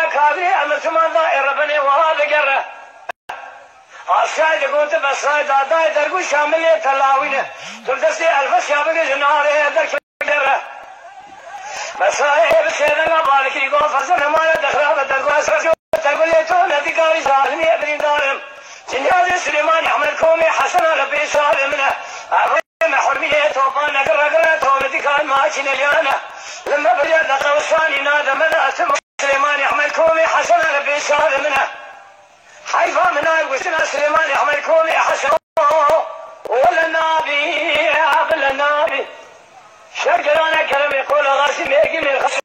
ذاك هذه أمثمان ضائر بني وهذا جره عشان قلت بس هذا درجو شامل تلاوينه تلتسي ألف شابك جناره درك جره بس هاي بس هذا بالك يقول فزنا ما ندخل درجو أسرع تقول لي تون هذيك رجالني ابن دارم جناز سليمان أحمد كومي حسن ربي سالمنا أبغى حرمية توبان قرقرة تولدي كان ماشي نليانا لما بدأ قوساني نادى من سليمان أحمد كومي حسن ربي سالمنا حيفا منا وسنا سليمان أحمد كومي حسن ولا النبي قبل النبي شكرانا كلام يقول غاسم يجي من الخصم